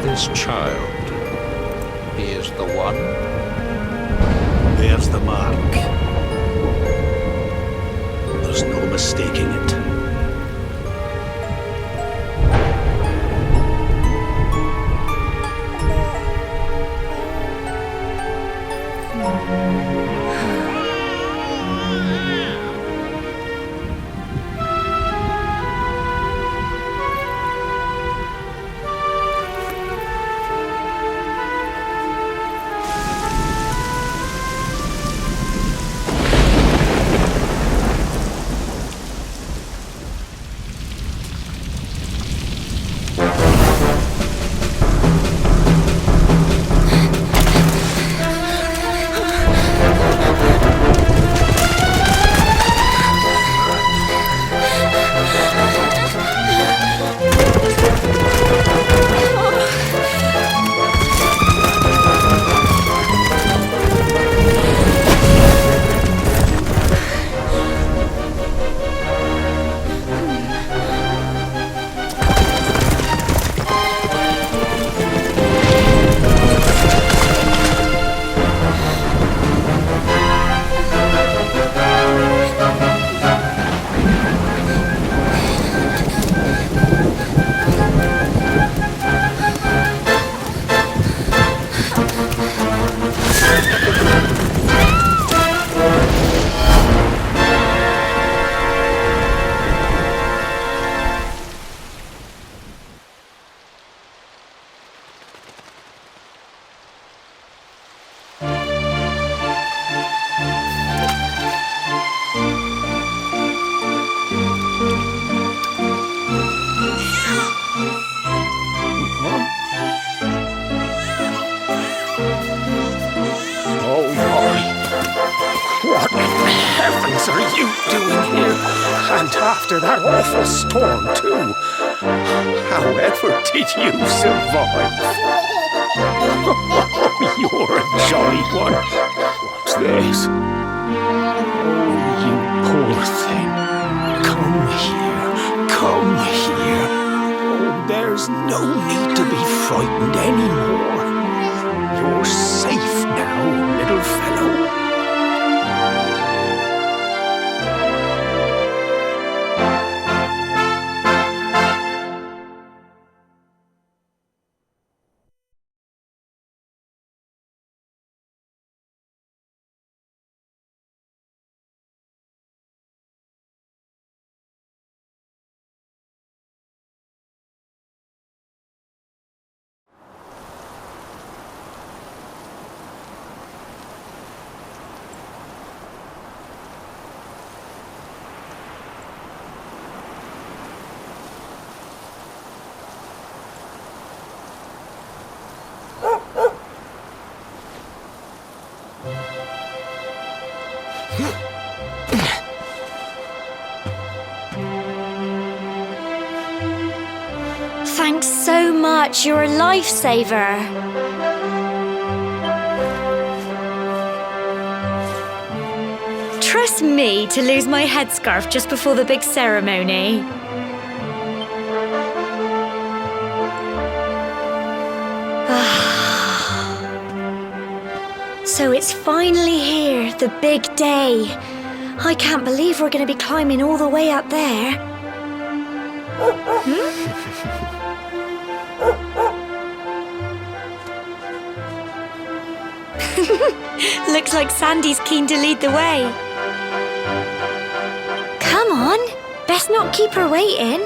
This child, he is the one? There's the mark. There's no mistaking it. What in heavens are you doing here? And after that awful storm, too. However did you survive? You're a jolly one. What's this? Oh, you poor thing. Come here. Come here. Oh, there's no need to be frightened anymore. You're safe now, little fellow. Thanks so much, you're a lifesaver. Trust me to lose my headscarf just before the big ceremony. So it's finally here, the big day. I can't believe we're going to be climbing all the way up there. Looks like Sandy's keen to lead the way. Come on, best not keep her waiting.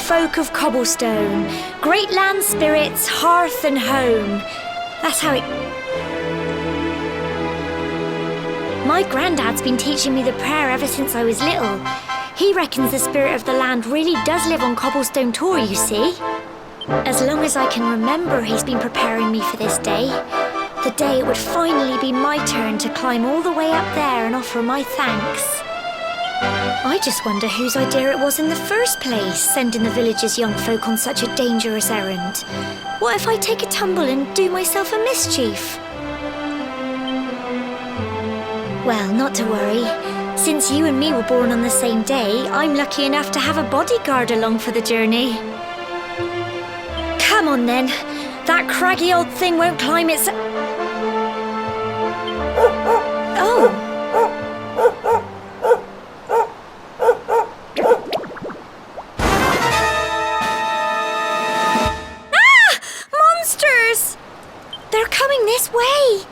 folk of cobblestone, great land spirits, hearth and home. That's how it... My granddad's been teaching me the prayer ever since I was little. He reckons the spirit of the land really does live on Cobblestone Tor, you see. As long as I can remember, he's been preparing me for this day. The day it would finally be my turn to climb all the way up there and offer my thanks. I just wonder whose idea it was in the first place, sending the village's young folk on such a dangerous errand. What if I take a tumble and do myself a mischief? Well, not to worry. Since you and me were born on the same day, I'm lucky enough to have a bodyguard along for the journey. Come on then. That craggy old thing won't climb its... Oh! Ah! Monsters! They're coming this way!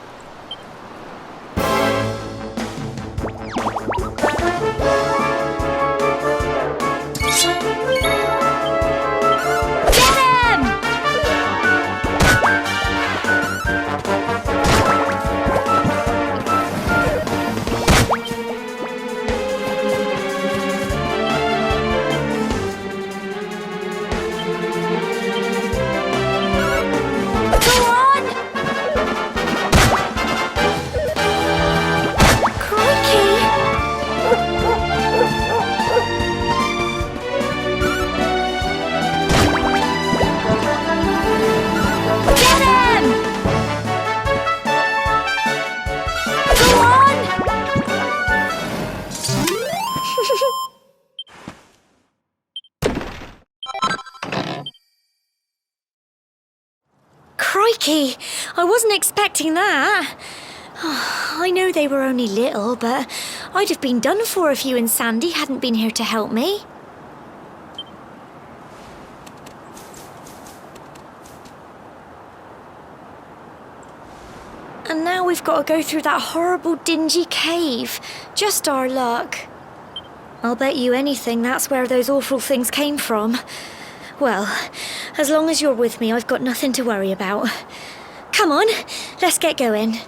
Crikey! I wasn't expecting that. I know they were only little, but I'd have been done for if you and Sandy hadn't been here to help me. And now we've got to go through that horrible dingy cave. Just our luck. I'll bet you anything that's where those awful things came from. Well, as long as you're with me, I've got nothing to worry about. Come on, let's get going.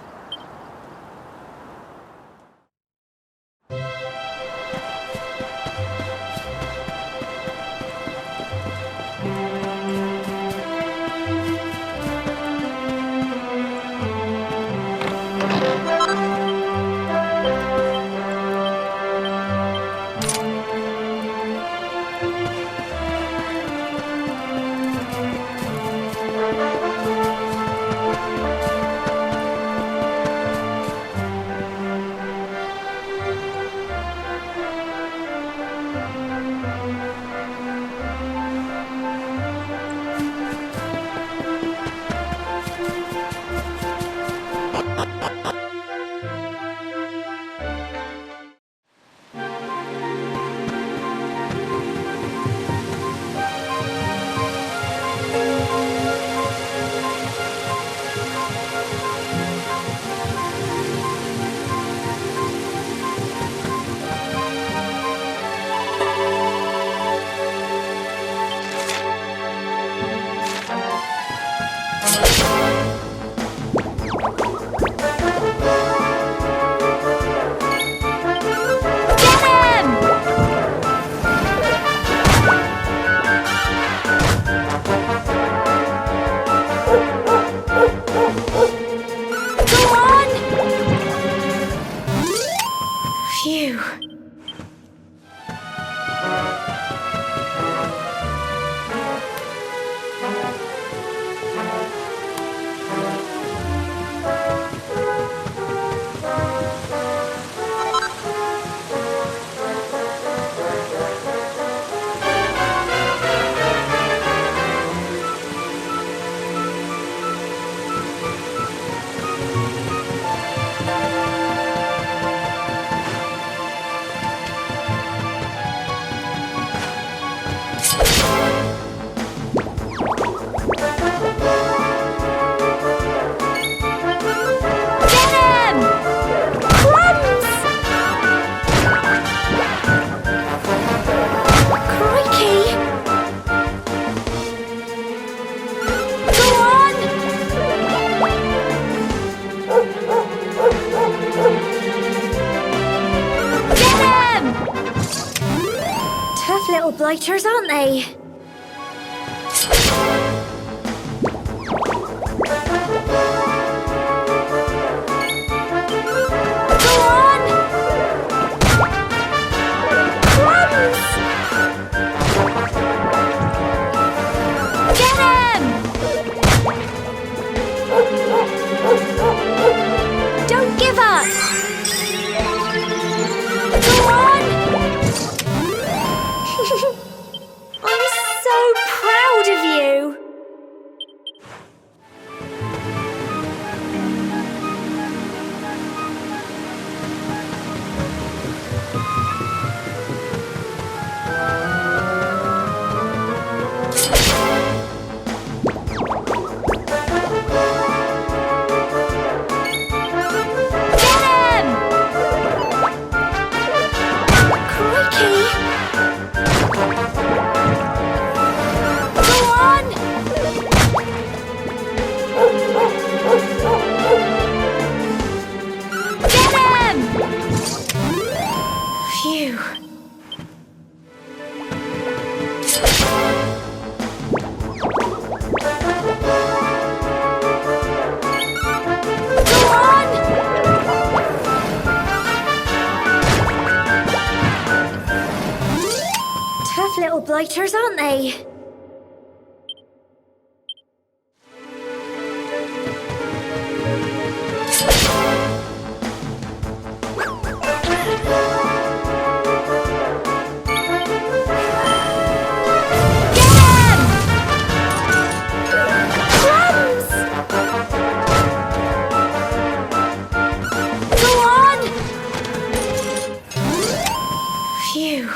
blighters, aren't they? Go on! Crumbs! Get him! Don't give up! Go on! I'm so proud of you! Get him! Crikey! Go on! Get him! Phew. Go on! Tough little blighters, aren't they? Get him! Crumbs! Go on! Phew.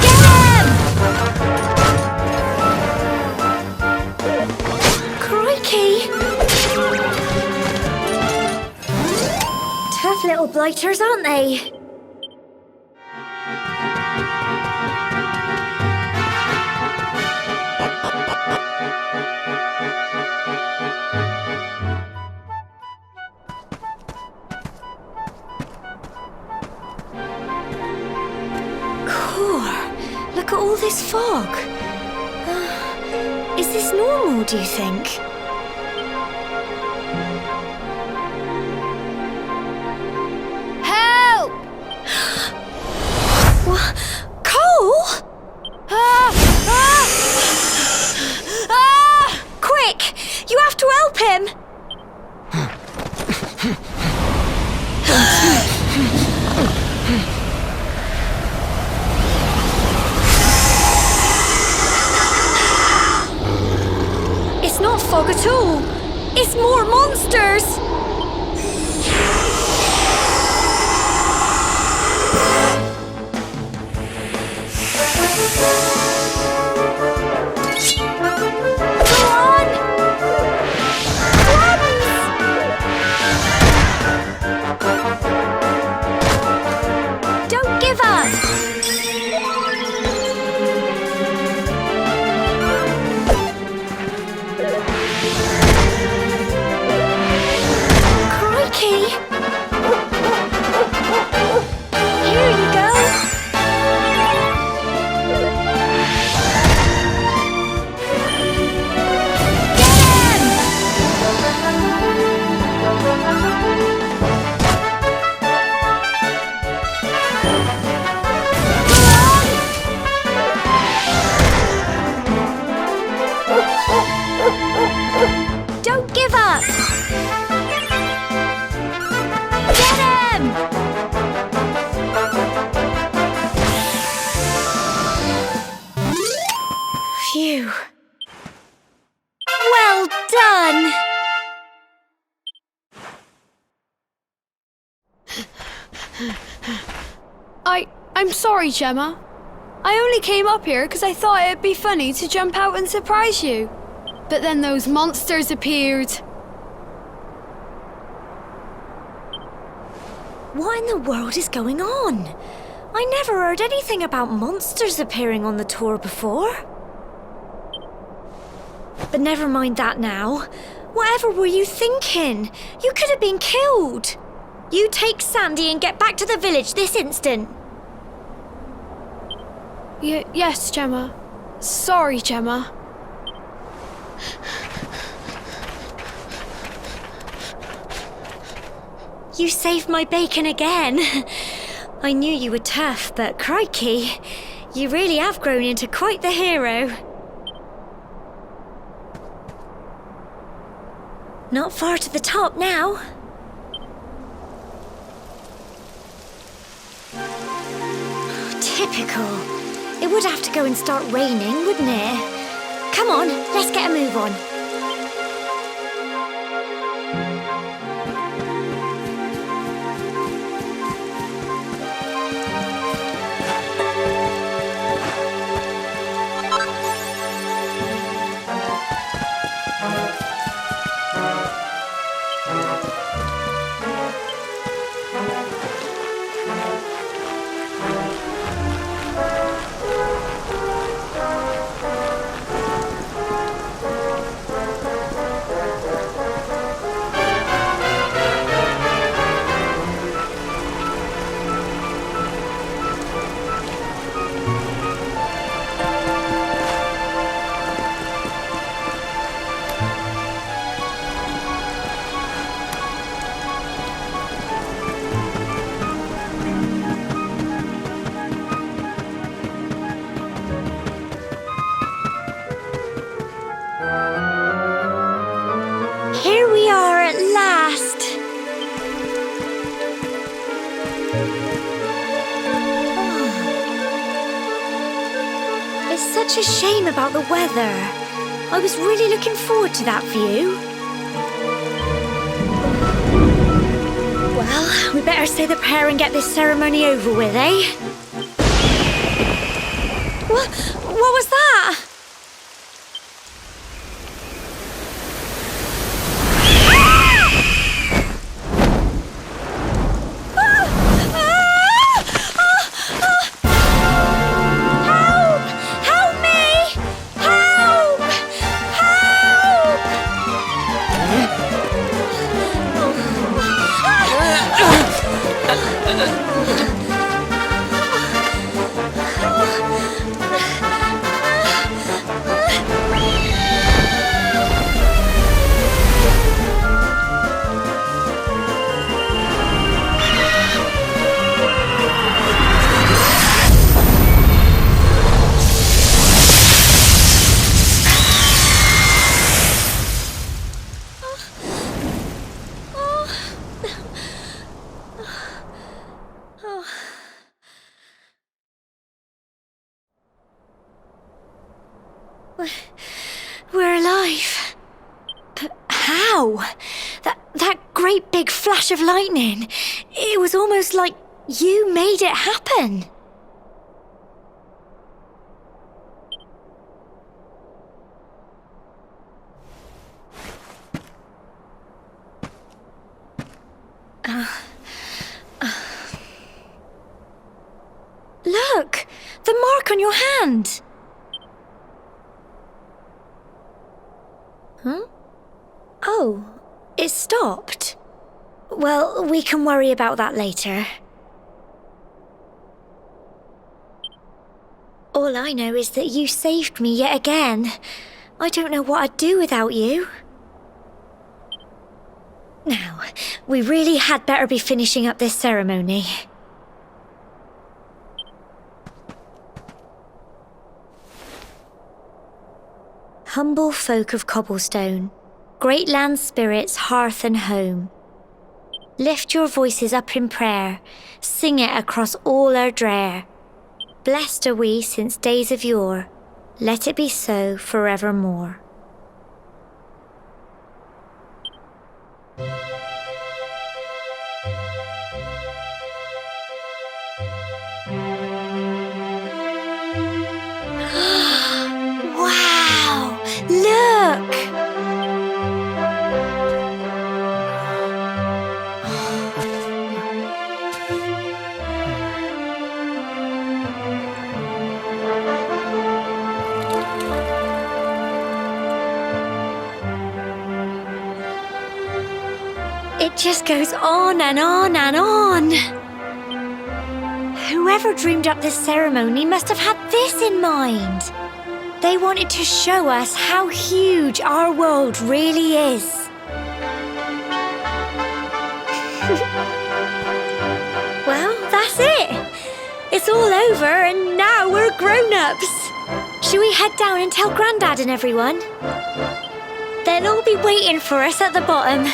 Get him! Crikey! Tough little blighters, aren't they? Look at all this fog. Is this normal, do you think? Help! What? Cole? Quick! You have to help him! It's not fog at all. It's more monsters. Go on! Crumbs! Don't give up. I'm sorry, Gemma. I only came up here because I thought it'd be funny to jump out and surprise you. But then those monsters appeared. What in the world is going on? I never heard anything about monsters appearing on the tour before. But never mind that now. Whatever were you thinking? You could have been killed. You take Sandy and get back to the village this instant. Yes, Gemma. Sorry, Gemma. You saved my bacon again. I knew you were tough, but crikey, you really have grown into quite the hero. Not far to the top now. Typical. It would have to go and start raining, wouldn't it? Come on, let's get a move on. Here we are at last. Oh. It's such a shame about the weather. I was really looking forward to that view. Well, we better say the prayer and get this ceremony over with, eh? What was that? We're alive. But how? That great big flash of lightning. It was almost like you made it happen. Look! The mark on your hand! Huh? Oh, it stopped. Well, we can worry about that later. All I know is that you saved me yet again. I don't know what I'd do without you. Now, we really had better be finishing up this ceremony. Humble folk of cobblestone, great land spirits, hearth and home. Lift your voices up in prayer, sing it across all our drear. Blessed are we since days of yore, let it be so forevermore. just goes on and on and on. Whoever dreamed up this ceremony must have had this in mind. They wanted to show us how huge our world really is. Well, that's it. It's all over and now we're grown-ups. Shall we head down and tell Grandad and everyone? They'll all be waiting for us at the bottom.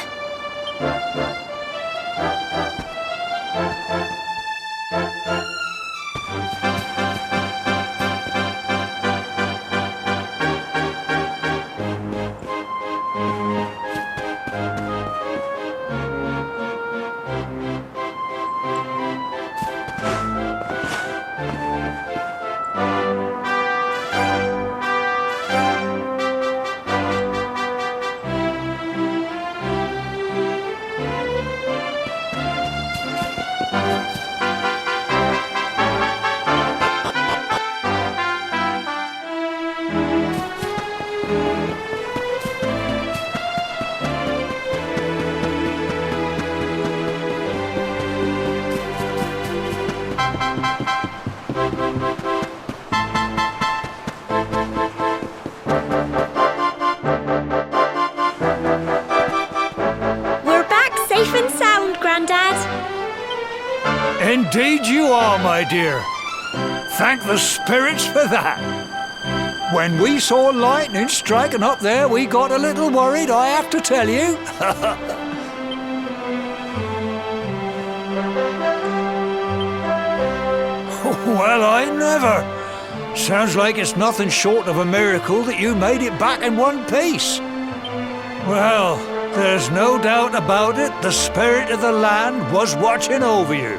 Indeed you are, my dear. Thank the spirits for that. When we saw lightning striking up there, we got a little worried, I have to tell you. Well, I never. Sounds like it's nothing short of a miracle that you made it back in one piece. Well, there's no doubt about it, the spirit of the land was watching over you.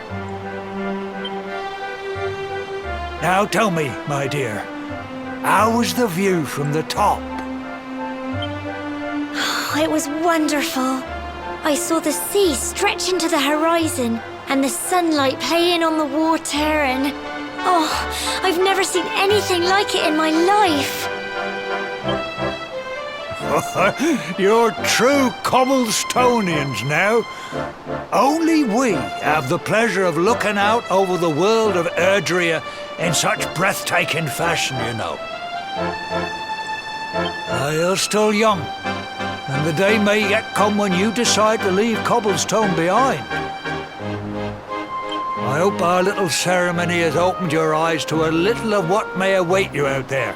Now tell me, my dear, how was the view from the top? It was wonderful. I saw the sea stretch into the horizon and the sunlight playing on the water and... Oh, I've never seen anything like it in my life. You're true Cobblestonians now. Only we have the pleasure of looking out over the world of Erdrea in such breathtaking fashion, you know. You're still young, and the day may yet come when you decide to leave Cobblestone behind. I hope our little ceremony has opened your eyes to a little of what may await you out there.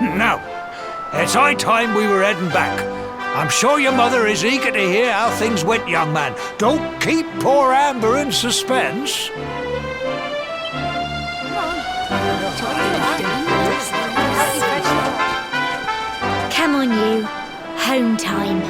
Now, it's high time we were heading back. I'm sure your mother is eager to hear how things went, young man. Don't keep poor Amber in suspense. Come on, you. Home time.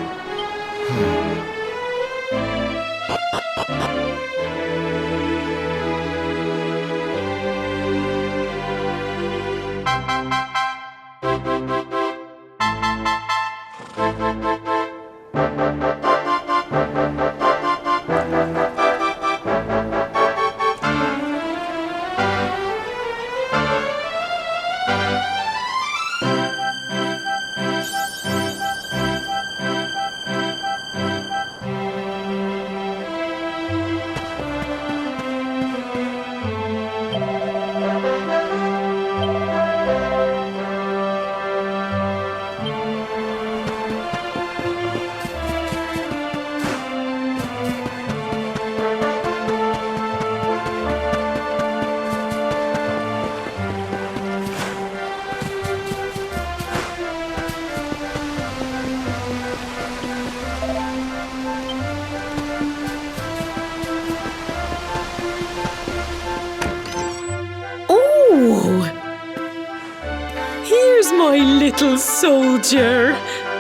My little soldier.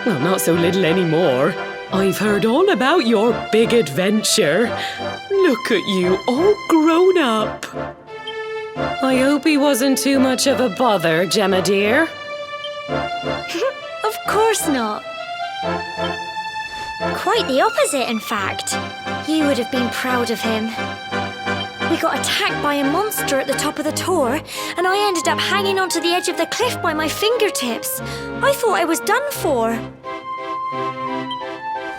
Well, not so little anymore. I've heard all about your big adventure. Look at you, all grown up. I hope he wasn't too much of a bother, Gemma dear. Of course not. Quite the opposite, in fact. You would have been proud of him. We got attacked by a monster at the top of the tour, and I ended up hanging onto the edge of the cliff by my fingertips. I thought I was done for.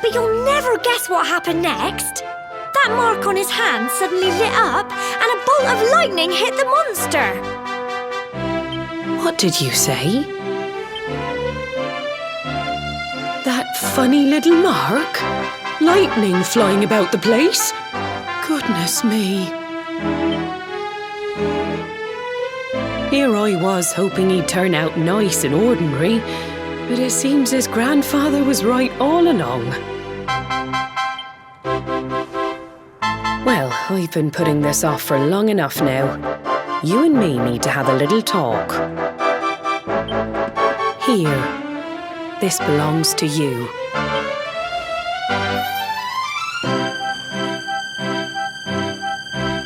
But you'll never guess what happened next. That mark on his hand suddenly lit up and a bolt of lightning hit the monster. What did you say? That funny little mark? Lightning flying about the place? Goodness me. Here I was hoping he'd turn out nice and ordinary, but it seems his grandfather was right all along. Well, I've been putting this off for long enough now. You and me need to have a little talk. Here, this belongs to you.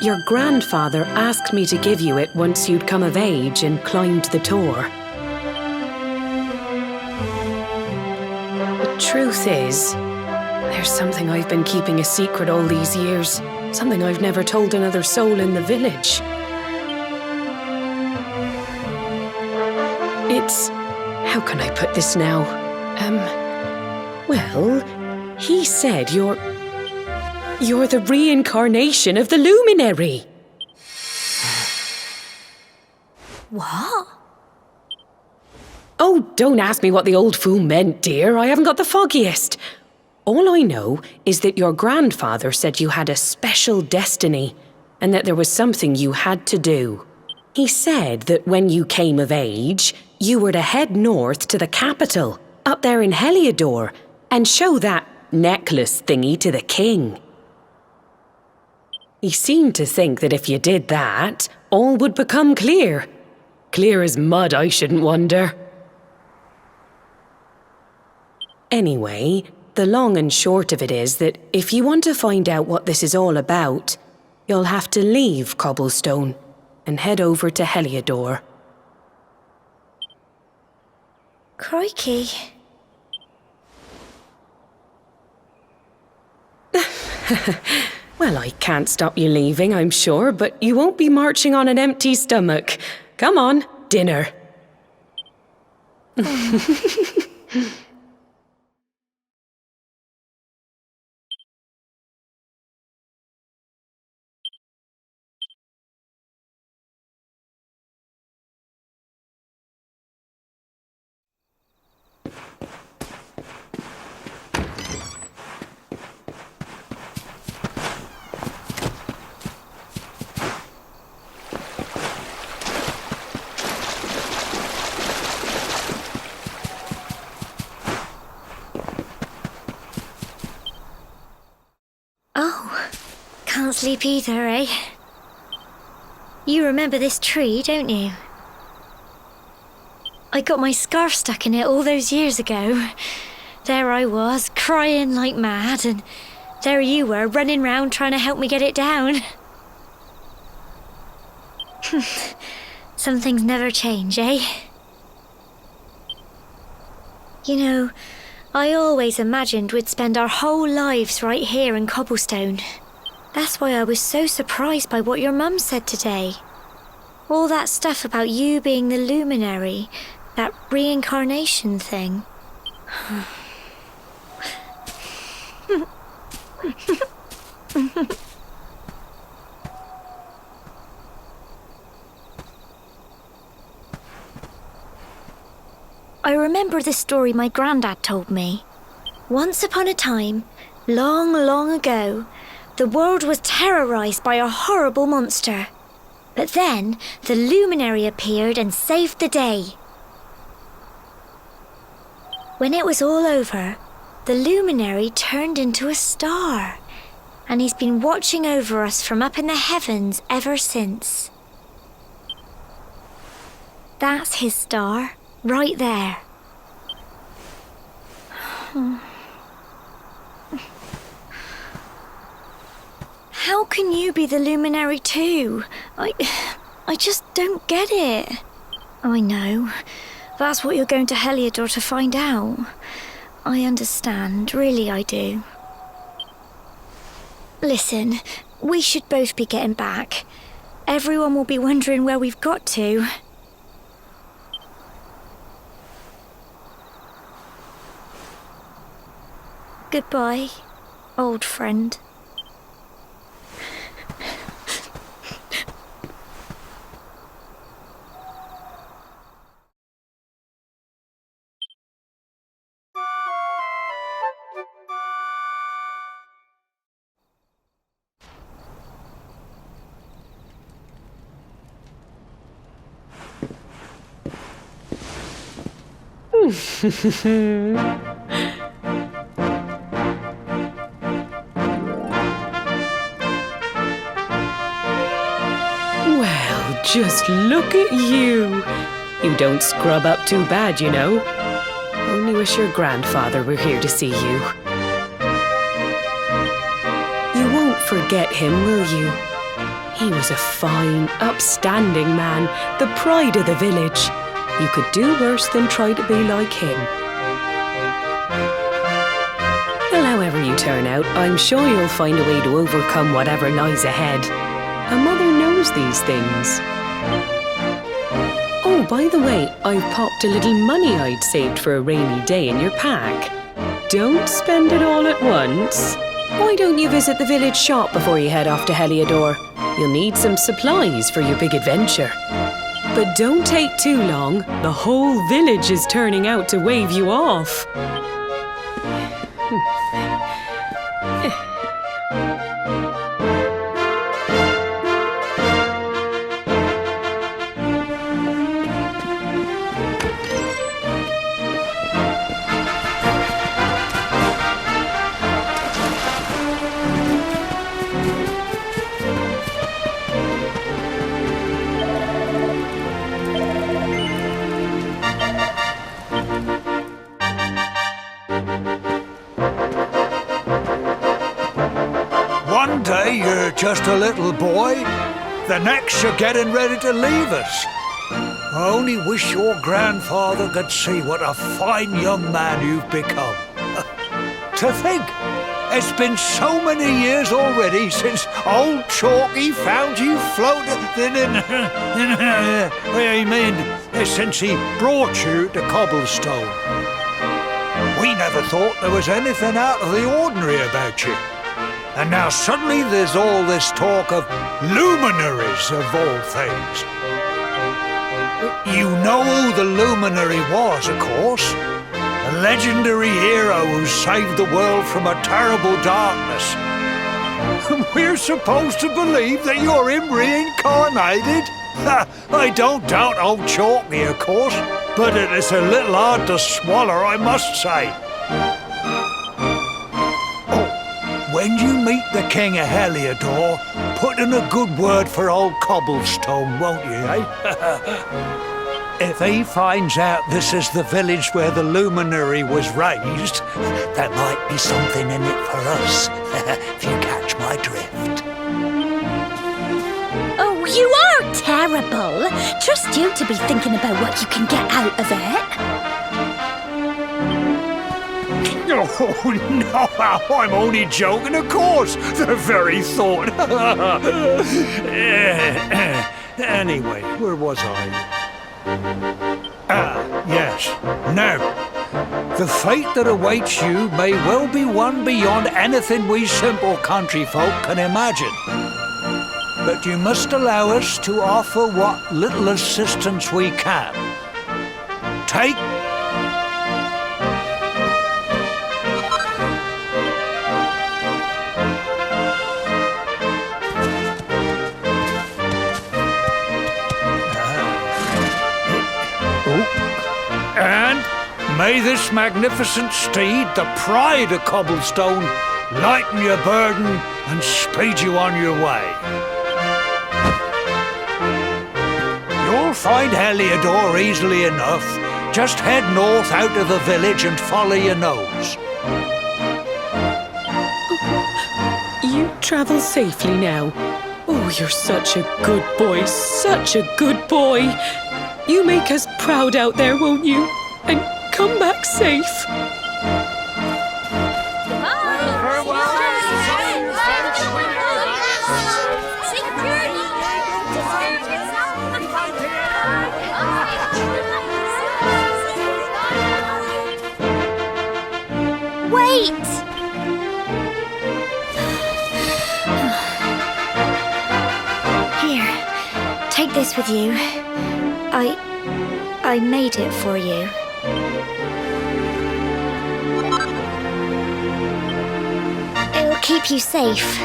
Your grandfather asked me to give you it once you'd come of age and climbed the tour. The truth is, there's something I've been keeping a secret all these years. Something I've never told another soul in the village. It's... how can I put this now? Well, he said you're the reincarnation of the luminary. What? Oh, don't ask me what the old fool meant, dear. I haven't got the foggiest. All I know is that your grandfather said you had a special destiny and that there was something you had to do. He said that when you came of age, you were to head north to the capital, up there in Heliodor, and show that necklace thingy to the king. He seemed to think that if you did that, all would become clear. Clear as mud, I shouldn't wonder. Anyway, the long and short of it is that if you want to find out what this is all about, you'll have to leave Cobblestone and head over to Heliodor. Crikey. Well, I can't stop you leaving, I'm sure, but you won't be marching on an empty stomach. Come on, dinner. Oh, can't sleep either, eh? You remember this tree, don't you? I got my scarf stuck in it all those years ago. There I was, crying like mad, and there you were, running round trying to help me get it down. Some things never change, eh? You know, I always imagined we'd spend our whole lives right here in Cobblestone. That's why I was so surprised by what your mum said today. All that stuff about you being the luminary, that reincarnation thing. I remember the story my granddad told me. Once upon a time, long, long ago, the world was terrorized by a horrible monster. But then, the luminary appeared and saved the day. When it was all over, the luminary turned into a star, and he's been watching over us from up in the heavens ever since. That's his star, right there. How can you be the luminary too? I just don't get it. I know. That's what you're going to Heliodor to find out. I understand, really I do. Listen, we should both be getting back. Everyone will be wondering where we've got to. Goodbye, old friend. Well, just look at you. You don't scrub up too bad, you know. Only wish your grandfather were here to see you. You won't forget him, will you? He was a fine, upstanding man, the pride of the village. You could do worse than try to be like him. Well, however you turn out, I'm sure you'll find a way to overcome whatever lies ahead. A mother knows these things. Oh, by the way, I've popped a little money I'd saved for a rainy day in your pack. Don't spend it all at once. Why don't you visit the village shop before you head off to Heliodor? You'll need some supplies for your big adventure. But don't take too long. The whole village is turning out to wave you off. One day you're just a little boy, the next you're getting ready to leave us. I only wish your grandfather could see what a fine young man you've become. To think, it's been so many years already since old Chalky found you floating since he brought you to Cobblestone. We never thought there was anything out of the ordinary about you. And now suddenly there's all this talk of luminaries of all things. You know who the luminary was, of course. A legendary hero who saved the world from a terrible darkness. We're supposed to believe that you're him reincarnated? I don't doubt old Chalky, of course, but it's a little hard to swallow, I must say. When you meet the King of Heliodor, put in a good word for old Cobblestone, won't you, eh? If he finds out this is the village where the luminary was raised, there might be something in it for us, if you catch my drift. Oh, you are terrible. Trust you to be thinking about what you can get out of it. Oh, no, I'm only joking, of course. The very thought. Anyway, where was I? Yes. Now, the fate that awaits you may well be one beyond anything we simple country folk can imagine. But you must allow us to offer what little assistance we can. Take And may this magnificent steed, the pride of Cobblestone, lighten your burden and speed you on your way. You'll find Heliodor easily enough. Just head north out of the village and follow your nose. You travel safely now. Oh, you're such a good boy, such a good boy. You make us proud out there, won't you? And come back safe. Wait! Take this with you. I made it for you. It'll keep you safe.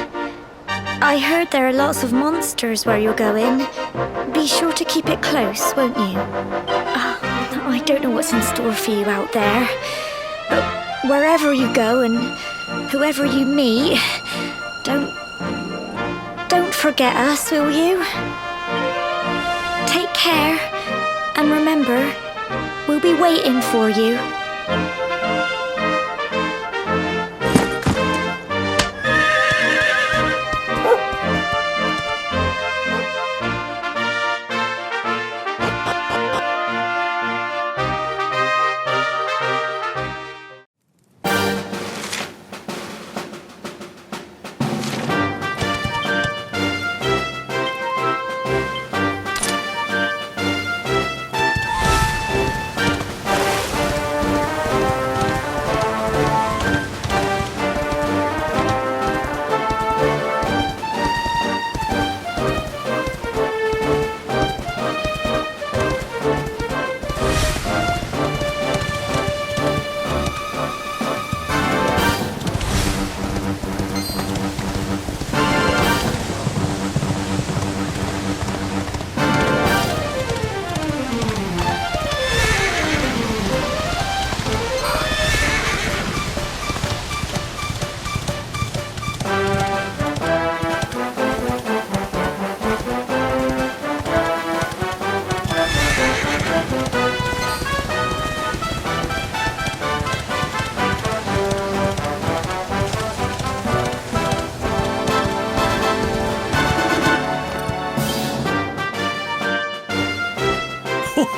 I heard there are lots of monsters where you're going. Be sure to keep it close, won't you? I don't know what's in store for you out there. But wherever you go and whoever you meet, don't forget us, will you? Take care, and remember, we'll be waiting for you.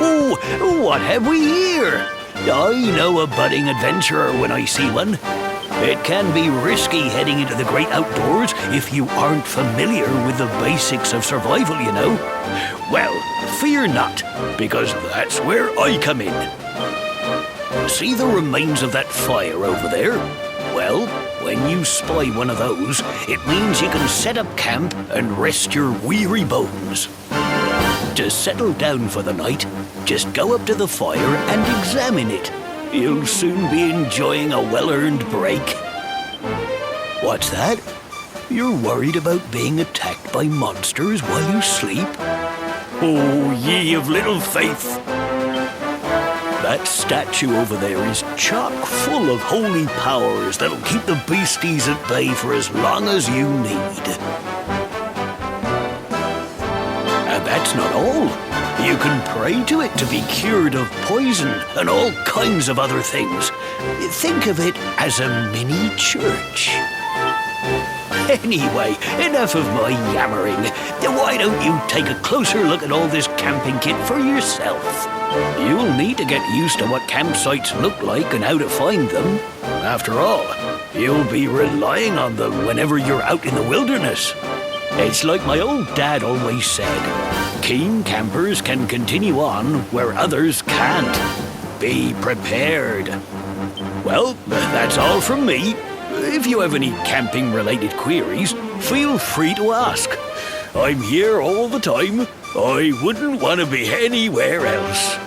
Oh, what have we here? I know a budding adventurer when I see one. It can be risky heading into the great outdoors if you aren't familiar with the basics of survival, you know. Well, fear not, because that's where I come in. See the remains of that fire over there? Well, when you spy one of those, it means you can set up camp and rest your weary bones. To settle down for the night, just go up to the fire and examine it. You'll soon be enjoying a well-earned break. What's that? You're worried about being attacked by monsters while you sleep? Oh, ye of little faith! That statue over there is chock full of holy powers that'll keep the beasties at bay for as long as you need. And that's not all. You can pray to it to be cured of poison and all kinds of other things. Think of it as a mini church. Anyway, enough of my yammering. Why don't you take a closer look at all this camping kit for yourself? You'll need to get used to what campsites look like and how to find them. After all, you'll be relying on them whenever you're out in the wilderness. It's like my old dad always said, keen campers can continue on where others can't. Be prepared. Well, that's all from me. If you have any camping-related queries, feel free to ask. I'm here all the time. I wouldn't want to be anywhere else.